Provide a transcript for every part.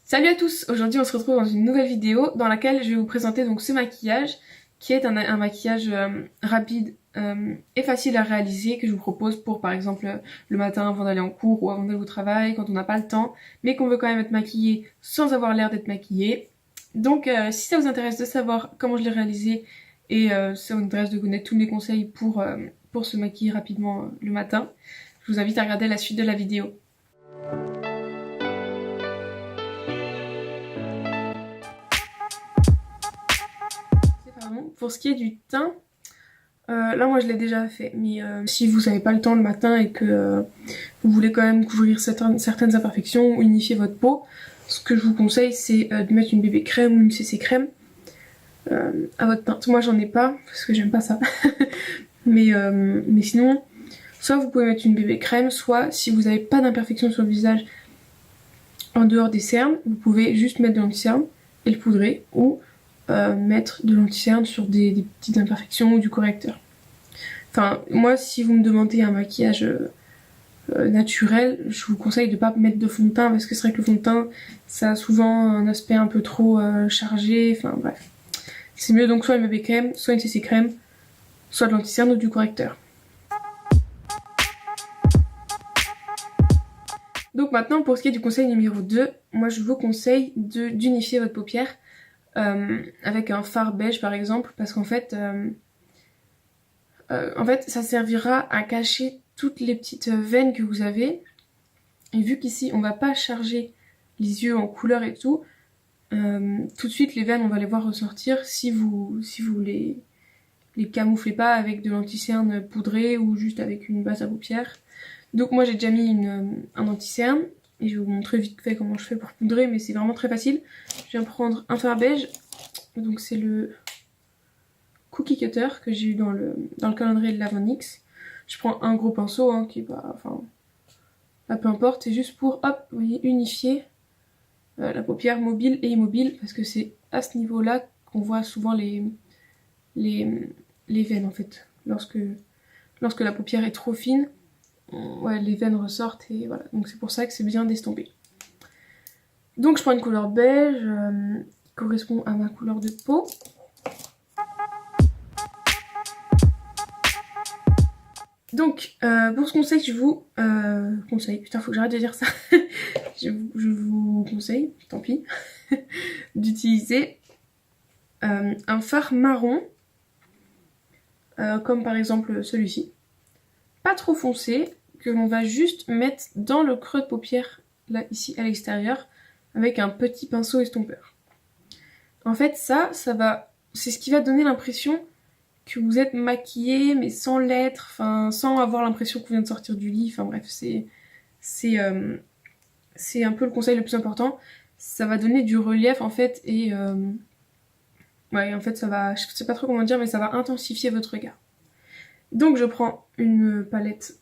Salut à tous, aujourd'hui on se retrouve dans une nouvelle vidéo dans laquelle je vais vous présenter donc ce maquillage qui est un maquillage rapide et facile à réaliser que je vous propose pour par exemple le matin avant d'aller en cours ou avant d'aller au travail quand on n'a pas le temps mais qu'on veut quand même être maquillé sans avoir l'air d'être maquillé. Donc si ça vous intéresse de savoir comment je l'ai réalisé et si ça vous intéresse de connaître tous mes conseils pour se maquiller rapidement le matin, je vous invite à regarder la suite de la vidéo. Pour ce qui est du teint, là moi je l'ai déjà fait, mais si vous n'avez pas le temps le matin et que vous voulez quand même couvrir certaines imperfections ou unifier votre peau, ce que je vous conseille c'est de mettre une bébé crème ou une CC crème à votre teinte. Moi j'en ai pas parce que j'aime pas ça, mais sinon soit vous pouvez mettre une bébé crème, soit si vous n'avez pas d'imperfection sur le visage en dehors des cernes, vous pouvez juste mettre de l'anti-cerne et le poudrer, ou mettre de l'anti-cerne sur des petites imperfections ou du correcteur. Enfin, moi, si vous me demandez un maquillage naturel, je vous conseille de pas mettre de fond de teint parce que c'est vrai que le fond de teint, ça a souvent un aspect un peu trop chargé, enfin bref. C'est mieux donc soit une bébé crème, soit une CC crème, soit de l'anti-cerne ou du correcteur. Donc maintenant, pour ce qui est du conseil numéro 2, moi je vous conseille d'unifier votre paupière avec un fard beige par exemple, parce qu'en fait, ça servira à cacher toutes les petites veines que vous avez. Et vu qu'ici on va pas charger les yeux en couleur et tout de suite les veines on va les voir ressortir si vous les camouflez pas avec de l'anti-cerne poudré ou juste avec une base à paupières. Donc moi j'ai déjà mis un anti-cerne et je vais vous montrer vite fait comment je fais pour poudrer, mais c'est vraiment très facile. Je viens prendre un fard beige, donc c'est le Cookie Cutter que j'ai eu dans le calendrier de l'Avent NYX. Je prends un gros pinceau qui va, enfin, peu importe, c'est juste pour, hop, vous voyez, unifier la paupière mobile et immobile, parce que c'est à ce niveau-là qu'on voit souvent les veines en fait. Lorsque la paupière est trop fine, ouais, les veines ressortent et voilà. Donc c'est pour ça que c'est bien d'estomper. Donc je prends une couleur beige qui correspond à ma couleur de peau. Donc pour ce conseil, je vous conseille, putain faut que j'arrête de dire ça, je vous conseille, tant pis, d'utiliser un fard marron, comme par exemple celui-ci, pas trop foncé, que l'on va juste mettre dans le creux de paupière, là ici à l'extérieur, avec un petit pinceau estompeur. En fait c'est ce qui va donner l'impression que vous êtes maquillé mais sans l'être, enfin sans avoir l'impression qu'on vient de sortir du lit, enfin bref, c'est un peu le conseil le plus important. Ça va donner du relief en fait et ouais, en fait ça va, je sais pas trop comment dire, mais ça va intensifier votre regard. Donc je prends une palette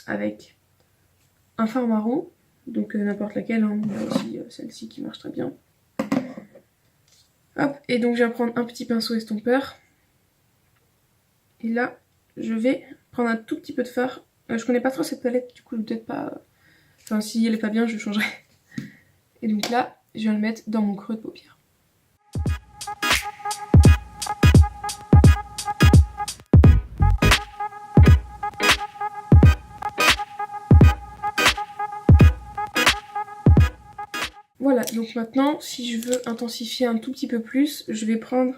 avec un fard marron, donc n'importe laquelle, hein, aussi celle-ci qui marche très bien. Hop, et donc je vais prendre un petit pinceau estompeur. Et là, je vais prendre un tout petit peu de fard. Je connais pas trop cette palette, du coup je vais peut-être pas... Enfin si elle est pas bien, je changerai. Et donc là, je viens le mettre dans mon creux de paupière. Voilà, donc maintenant, si je veux intensifier un tout petit peu plus, je vais prendre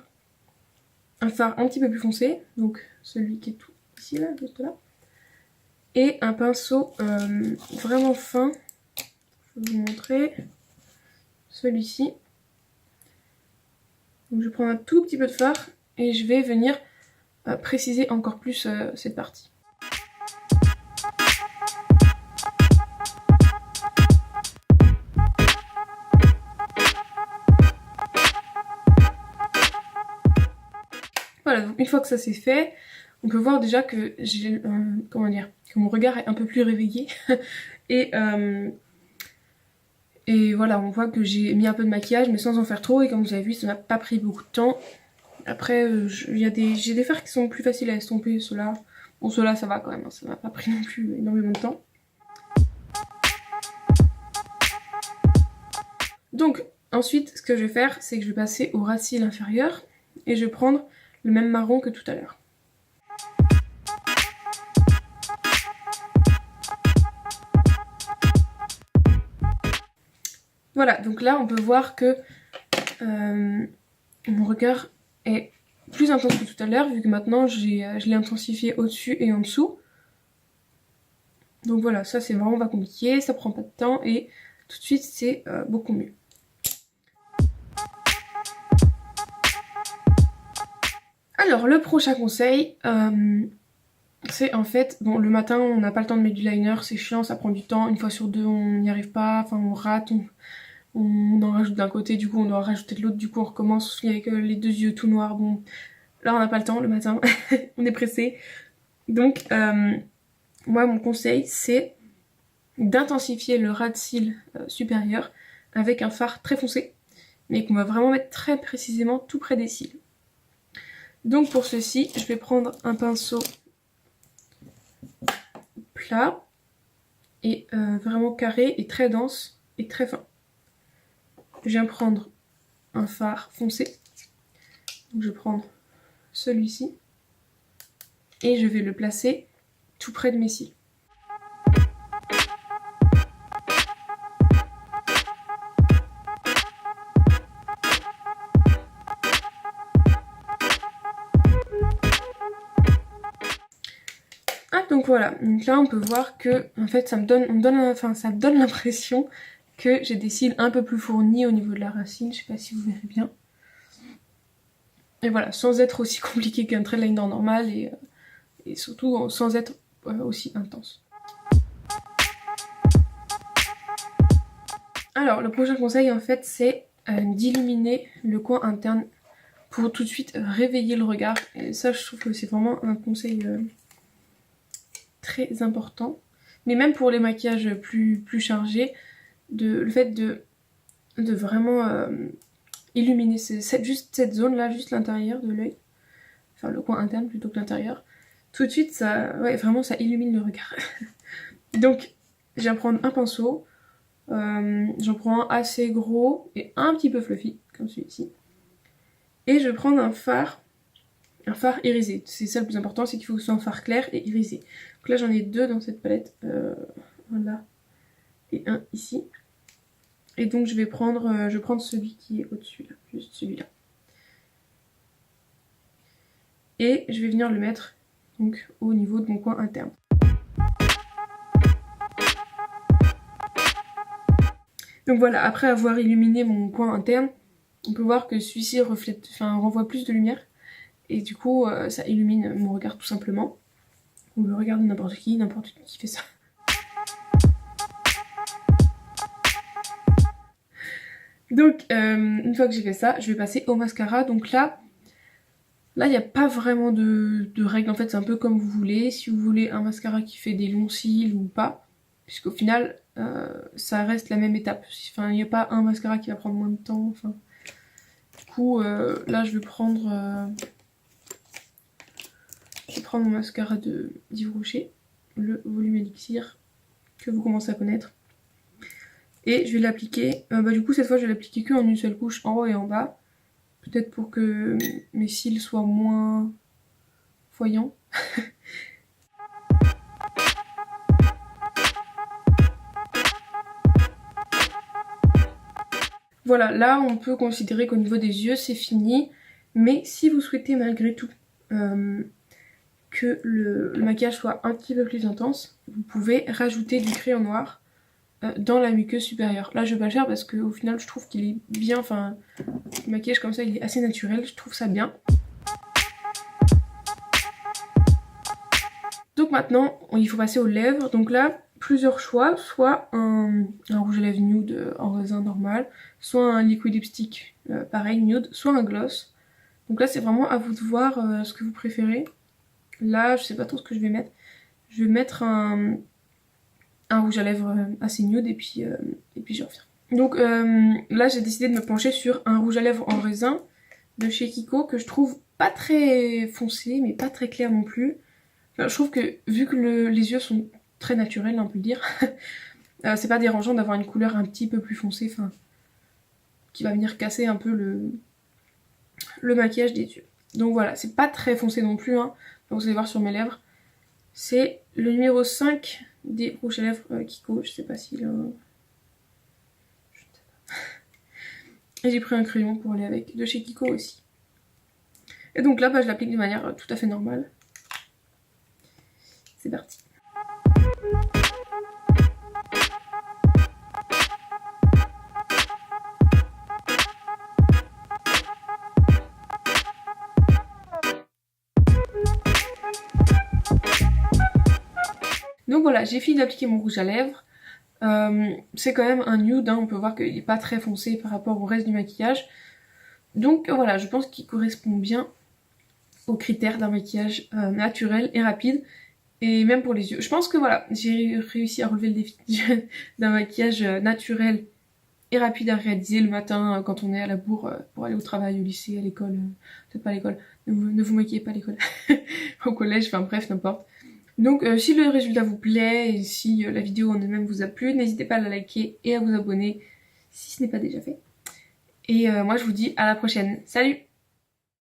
un fard un petit peu plus foncé, donc celui qui est tout ici, là, juste là, et un pinceau vraiment fin, je vais vous montrer, celui-ci. Donc je prends un tout petit peu de fard et je vais venir préciser encore plus cette partie. Voilà, donc une fois que ça c'est fait, on peut voir déjà que j'ai, que mon regard est un peu plus réveillé. Et voilà, on voit que j'ai mis un peu de maquillage mais sans en faire trop, et comme vous avez vu ça m'a pas pris beaucoup de temps. Après j'ai des fards qui sont plus faciles à estomper, ceux-là. Bon ceux-là ça va quand même, hein, ça m'a pas pris non plus énormément de temps. Donc ensuite ce que je vais faire c'est que je vais passer au ras de cils inférieur et je vais prendre le même marron que tout à l'heure. Voilà, donc là on peut voir que mon regard est plus intense que tout à l'heure vu que maintenant je l'ai intensifié au-dessus et en dessous. Donc voilà, ça c'est vraiment pas compliqué, ça prend pas de temps et tout de suite c'est beaucoup mieux. Alors le prochain conseil, c'est en fait, bon le matin on n'a pas le temps de mettre du liner, c'est chiant, ça prend du temps, une fois sur deux on n'y arrive pas, enfin on rate, on en rajoute d'un côté, du coup on doit rajouter de l'autre, du coup on recommence avec les deux yeux tout noirs, bon là on n'a pas le temps le matin, on est pressé. Donc moi mon conseil c'est d'intensifier le ras de cils supérieur avec un fard très foncé, mais qu'on va vraiment mettre très précisément tout près des cils. Donc pour ceci, je vais prendre un pinceau plat et vraiment carré et très dense et très fin. Je viens prendre un fard foncé, donc je vais prendre celui-ci et je vais le placer tout près de mes cils. Ah donc voilà, donc là on peut voir que en fait ça me donne l'impression que j'ai des cils un peu plus fournis au niveau de la racine, je sais pas si vous verrez bien. Et voilà, sans être aussi compliqué qu'un trade liner normal et surtout sans être aussi intense. Alors le prochain conseil en fait c'est d'illuminer le coin interne pour tout de suite réveiller le regard. Et ça je trouve que c'est vraiment un conseil très important. Mais même pour les maquillages plus chargés, le fait de vraiment illuminer juste cette zone là, juste l'intérieur de l'œil, enfin le coin interne plutôt que l'intérieur, tout de suite ça, ouais, vraiment ça illumine le regard. Donc je viens prendre un pinceau, j'en prends un assez gros et un petit peu fluffy comme celui-ci, et je vais prendre un fard irisé. C'est ça le plus important, c'est qu'il faut que ce soit un fard clair et irisé. Donc là j'en ai deux dans cette palette, un là et un ici. Et donc je vais prendre celui qui est au-dessus là, juste celui-là. Et je vais venir le mettre donc au niveau de mon coin interne. Donc voilà, après avoir illuminé mon coin interne, on peut voir que celui-ci renvoie plus de lumière. Et du coup, ça illumine mon regard tout simplement. Ou le regard de n'importe qui fait ça. Donc, une fois que j'ai fait ça, je vais passer au mascara. Donc là, il n'y a pas vraiment de règles. En fait, c'est un peu comme vous voulez. Si vous voulez un mascara qui fait des longs cils ou pas. Puisqu'au final, ça reste la même étape. Enfin, il n'y a pas un mascara qui va prendre moins de temps. Enfin, du coup, là, je vais prendre mon mascara de d'Yves Rocher, le volume Elixir, que vous commencez à connaître. Et je vais l'appliquer, du coup cette fois je vais l'appliquer que en une seule couche, en haut et en bas. Peut-être pour que mes cils soient moins voyants. Voilà, là on peut considérer qu'au niveau des yeux c'est fini. Mais si vous souhaitez malgré tout que le maquillage soit un petit peu plus intense, vous pouvez rajouter du crayon noir dans la muqueuse supérieure. Là je vais pas le faire parce qu'au final je trouve qu'il est bien, enfin le maquillage comme ça il est assez naturel, je trouve ça bien. Donc maintenant il faut passer aux lèvres, donc là plusieurs choix, soit un rouge à lèvres nude en raisin normal, soit un liquid lipstick pareil nude, soit un gloss. Donc là c'est vraiment à vous de voir ce que vous préférez. Là je sais pas trop ce que je vais mettre. Je vais mettre un rouge à lèvres assez nude et puis je reviens. Donc là j'ai décidé de me pencher sur un rouge à lèvres en raisin de chez Kiko que je trouve pas très foncé mais pas très clair non plus. Enfin, je trouve que vu que les yeux sont très naturels, on peut le dire, c'est pas dérangeant d'avoir une couleur un petit peu plus foncée. Enfin, qui va venir casser un peu le maquillage des yeux. Donc voilà, c'est pas très foncé non plus, hein. Donc vous allez voir sur mes lèvres. C'est le numéro 5 des rouges à lèvres Kiko, je sais pas s'il a... Je sais pas. Et j'ai pris un crayon pour aller avec, de chez Kiko aussi. Et donc là, je l'applique de manière tout à fait normale. C'est parti. Donc voilà, j'ai fini d'appliquer mon rouge à lèvres. C'est quand même un nude, hein, on peut voir qu'il n'est pas très foncé par rapport au reste du maquillage. Donc voilà, je pense qu'il correspond bien aux critères d'un maquillage naturel et rapide. Et même pour les yeux. Je pense que voilà, j'ai réussi à relever le défi d'un maquillage naturel et rapide à réaliser le matin quand on est à la bourre pour aller au travail, au lycée, à l'école. Peut-être pas à l'école, ne vous maquillez pas à l'école. Au collège, enfin bref, n'importe. Donc si le résultat vous plaît et si la vidéo en elle-même vous a plu, n'hésitez pas à la liker et à vous abonner si ce n'est pas déjà fait. Et moi je vous dis à la prochaine. Salut!